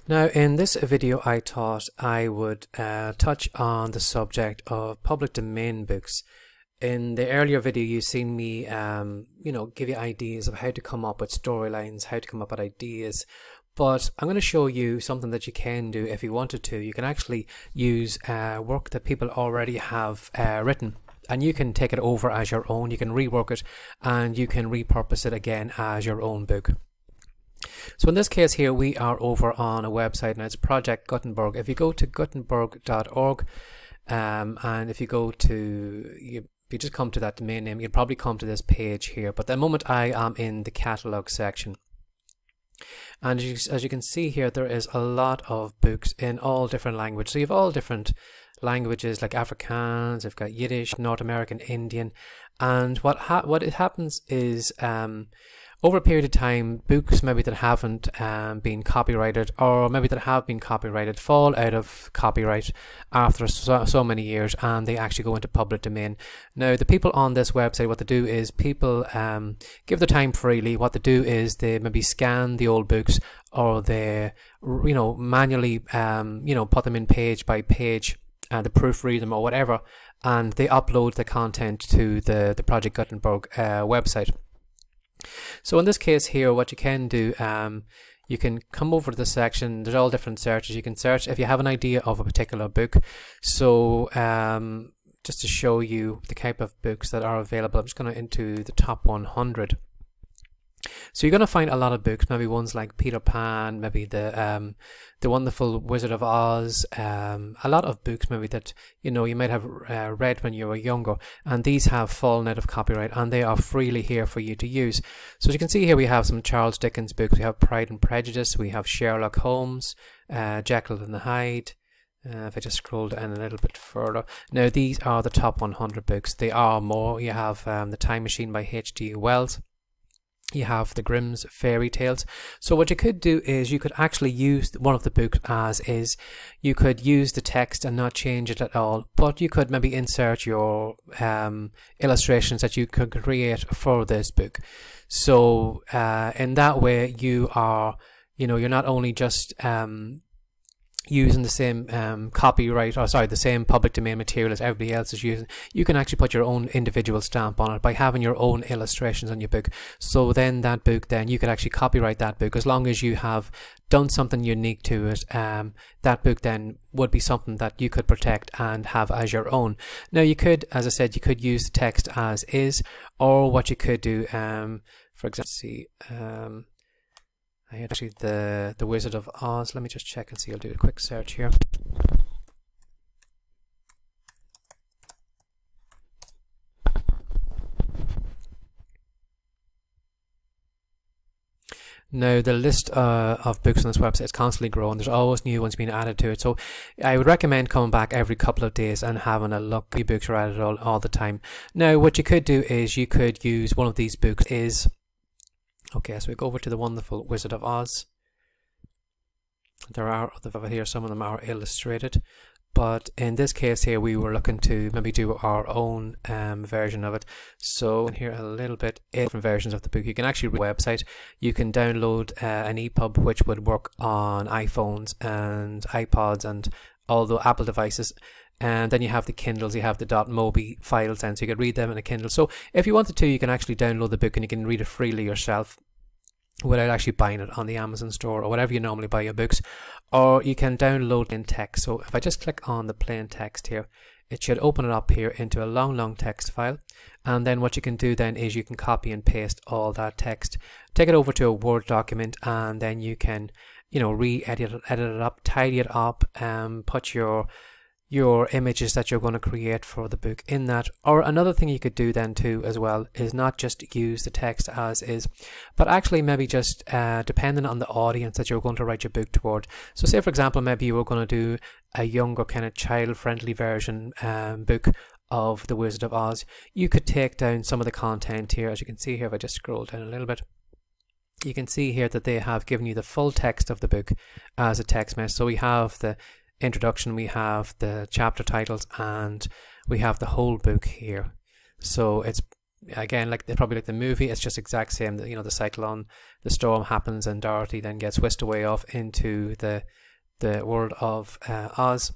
Now, in this video, I thought I would touch on the subject of public domain books. In the earlier video, you've seen me, give you ideas of how to come up with storylines, how to come up with ideas. But I'm going to show you something that you can do if you wanted to. You can actually use work that people already have written, and you can take it over as your own. You can rework it, and you can repurpose it again as your own book. So in this case here, we are over on a website, and it's Project Gutenberg. If you go to gutenberg.org, and if you go to, if you just come to that domain name, you'll probably come to this page here. But at the moment, I am in the catalog section. And as you can see here, there is a lot of books in all different languages. So you have all different languages like Afrikaans, you've got Yiddish, North American, Indian. And what happens is, over a period of time, books maybe that haven't been copyrighted, or maybe that have been copyrighted, fall out of copyright after so many years, and they actually go into public domain. Now, the people on this website, what they do is people give their time freely. What they do is they maybe scan the old books, or they manually put them in page by page, and they proofread them or whatever, and they upload the content to the Project Gutenberg website. So in this case here, what you can do, you can come over to the section. There's all different searches. You can search if you have an idea of a particular book. So just to show you the type of books that are available, I'm just going to into the top 100. So you're going to find a lot of books, maybe ones like Peter Pan, maybe the Wonderful Wizard of Oz, a lot of books maybe that you might have read when you were younger, and these have fallen out of copyright, and they are freely here for you to use. So as you can see here, we have some Charles Dickens books. We have Pride and Prejudice, we have Sherlock Holmes, Jekyll and Hyde. If I just scroll down a little bit further, now these are the top 100 books. They are more. You have The Time Machine by H.G. Wells. You have the Grimm's Fairy Tales. So what you could do is you could actually use one of the books as is. You could use the text and not change it at all, but you could maybe insert your illustrations that you could create for this book. So in that way, you are, you're not only just using the same the same public domain material as everybody else is using. You can actually put your own individual stamp on it by having your own illustrations on your book. So then that book, then you could actually copyright that book as long as you have done something unique to it. That book then would be something that you could protect and have as your own. Now you could, as I said, you could use the text as is, or what you could do, for example, I had actually the Wizard of Oz. Let me just check and see. I'll do a quick search here. Now the list of books on this website is constantly growing. There's always new ones being added to it. So I would recommend coming back every couple of days and having a look. New books are added all the time. Now what you could do is you could use one of these books is... Okay, so we go over to The Wonderful Wizard of Oz. There are other here, some of them are illustrated, but in this case here we were looking to maybe do our own version of it. So here a little bit different versions of the book. You can actually read the website. You can download an EPUB which would work on iPhones and iPods and all the Apple devices. And then you have the Kindles, you have the .mobi files, and so you could read them in a Kindle. So if you wanted to, you can actually download the book and you can read it freely yourself without actually buying it on the Amazon store or whatever you normally buy your books. Or you can download in text. So if I just click on the plain text here, it should open it up here into a long text file. And then what you can do then is you can copy and paste all that text, take it over to a Word document, and then you can, re-edit it, edit it up, tidy it up, put your images that you're going to create for the book in that. Or another thing you could do then too as well is not just use the text as is, but actually maybe just depending on the audience that you're going to write your book toward. So say for example, maybe you were going to do a younger kind of child-friendly version book of The Wizard of Oz. You could take down some of the content here. As you can see here, if I just scroll down a little bit, you can see here that they have given you the full text of the book as a text message. So we have the introduction, we have the chapter titles, and we have the whole book here. So it's again, like probably like the movie, it's just exact same. You know, the cyclone, the storm happens, and Dorothy then gets whisked away off into the world of Oz.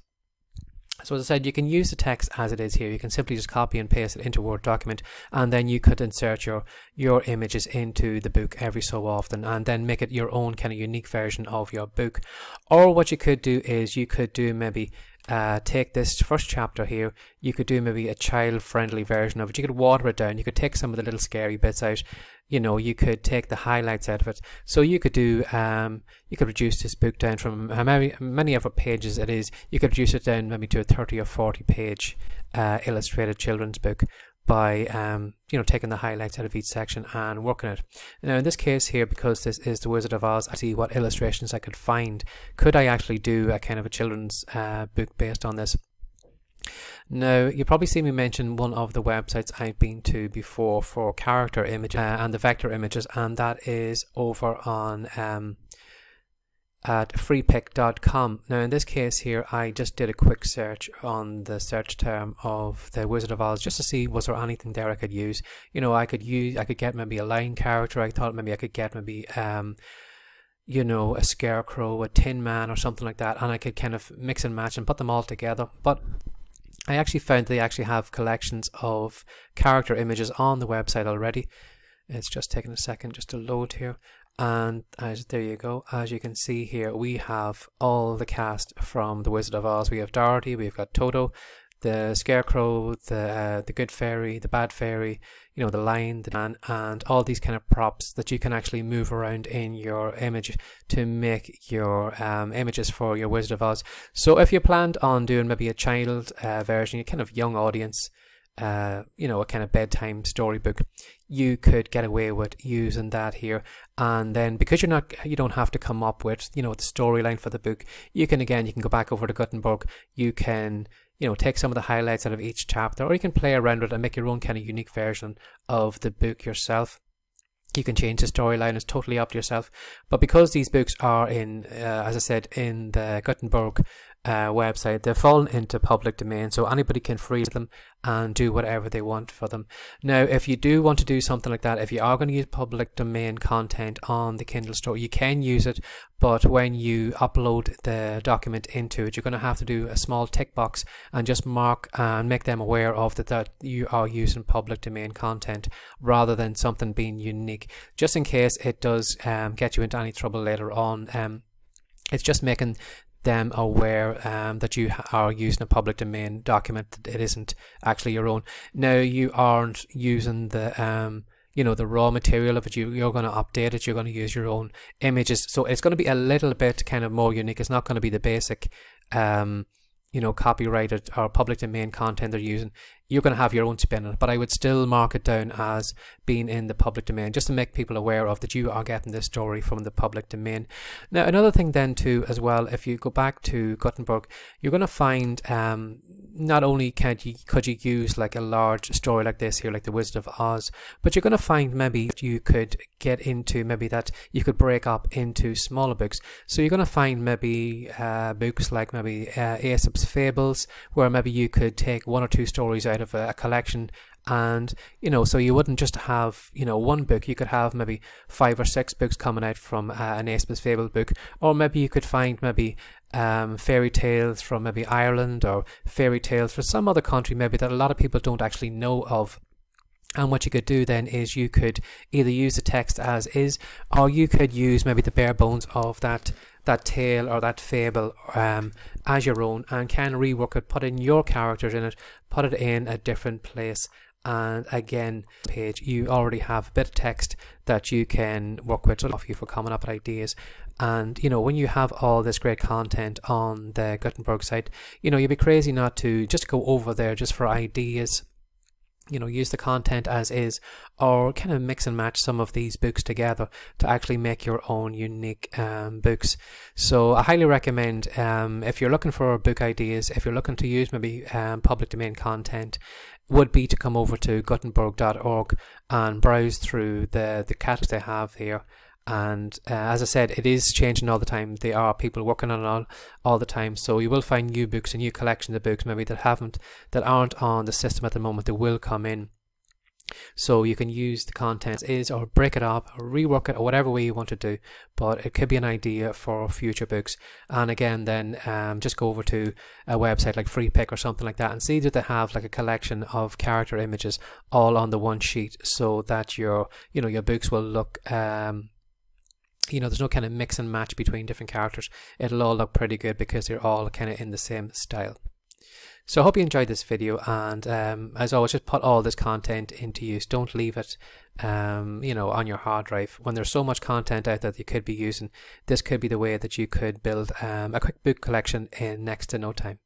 So as I said, you can use the text as it is here. You can simply just copy and paste it into a Word document, and then you could insert your images into the book every so often, and then make it your own kind of unique version of your book. Or what you could do is you could do maybe take this first chapter here, you could do maybe a child-friendly version of it. You could water it down. You could take some of the little scary bits out. You know, you could take the highlights out of it. So you could do, you could reduce this book down from many of pages it is. You could reduce it down maybe to a 30 or 40 page illustrated children's book by you know, taking the highlights out of each section and working it. Now in this case here, because this is the Wizard of Oz, I see what illustrations I could find. Could I actually do a kind of a children's book based on this? Now, you probably see me mention one of the websites I've been to before for character images and the vector images, and that is over on at freepik.com. Now in this case here, I just did a quick search on the search term of the Wizard of Oz just to see was there anything there I could use. You know, I could get maybe a lion character. I thought maybe I could get maybe you know, a scarecrow, a tin man or something like that, and I could kind of mix and match and put them all together. But I actually found they actually have collections of character images on the website already. It's just taking a second just to load here. And there you go. As you can see here, we have all the cast from the Wizard of Oz. We have Dorothy, we've got Toto, the Scarecrow, the Good Fairy, the Bad Fairy, you know, the Lion, the Man, and all these kind of props that you can actually move around in your image to make your images for your Wizard of Oz. So if you planned on doing maybe a child version, a kind of young audience, you know, a kind of bedtime storybook, you could get away with using that here. And then because you don't have to come up with, you know, the storyline for the book, you can go back over to Gutenberg, you can, you know, take some of the highlights out of each chapter, or you can play around with it and make your own kind of unique version of the book yourself. You can change the storyline, it's totally up to yourself. But because these books are in, as I said, in the Gutenberg website, they've fallen into public domain, so anybody can freeze them and do whatever they want for them. Now, if you do want to do something like that, if you are going to use public domain content on the Kindle store, you can use it, but when you upload the document into it, you're going to have to do a small tick box and just mark and make them aware of that you are using public domain content rather than something being unique, just in case it does get you into any trouble later on. It's just making them aware that you are using a public domain document, that it isn't actually your own. Now, you aren't using the you know, the raw material of it. You're going to update it, you're going to use your own images, so it's going to be a little bit kind of more unique. It's not going to be the basic you know, copyrighted or public domain content they're using. You're going to have your own spin on it, but I would still mark it down as being in the public domain, just to make people aware of that you are getting this story from the public domain. Now, another thing then too as well, if you go back to Gutenberg, you're going to find not only could you use like a large story like this here, like the Wizard of Oz, but you're going to find maybe you could get into maybe that you could break up into smaller books. So you're going to find maybe books like maybe Aesop's Fables, where maybe you could take one or two stories out of a collection, and you know, so you wouldn't just have, you know, one book, you could have maybe 5 or 6 books coming out from an Aesop's Fable book. Or maybe you could find maybe fairy tales from maybe Ireland, or fairy tales from some other country maybe that a lot of people don't actually know of. And what you could do then is you could either use the text as is, or you could use maybe the bare bones of that tale or that fable as your own, and can rework it, put in your characters in it, put it in a different place, and again, page, you already have a bit of text that you can work with. So off you for coming up with ideas. And you know, when you have all this great content on the Gutenberg site, you know, you'd be crazy not to just go over there just for ideas. You know, use the content as is, or kind of mix and match some of these books together to actually make your own unique books. So I highly recommend, if you're looking for book ideas, if you're looking to use maybe public domain content, would be to come over to gutenberg.org and browse through the catalogs they have here. And as I said, it is changing all the time. There are people working on it all the time, so you will find new books and new collections of books maybe that aren't on the system at the moment. They will come in. So you can use the content is, or break it up, or rework it, or whatever way you want to do. But it could be an idea for future books. And again, then just go over to a website like Freepik or something like that, and see that they have like a collection of character images all on the one sheet, so that your books will look there's no kind of mix and match between different characters. It'll all look pretty good because they're all kind of in the same style. So I hope you enjoyed this video, and as always, just put all this content into use. Don't leave it on your hard drive. When there's so much content out there that you could be using, this could be the way that you could build a quick book collection in next to no time.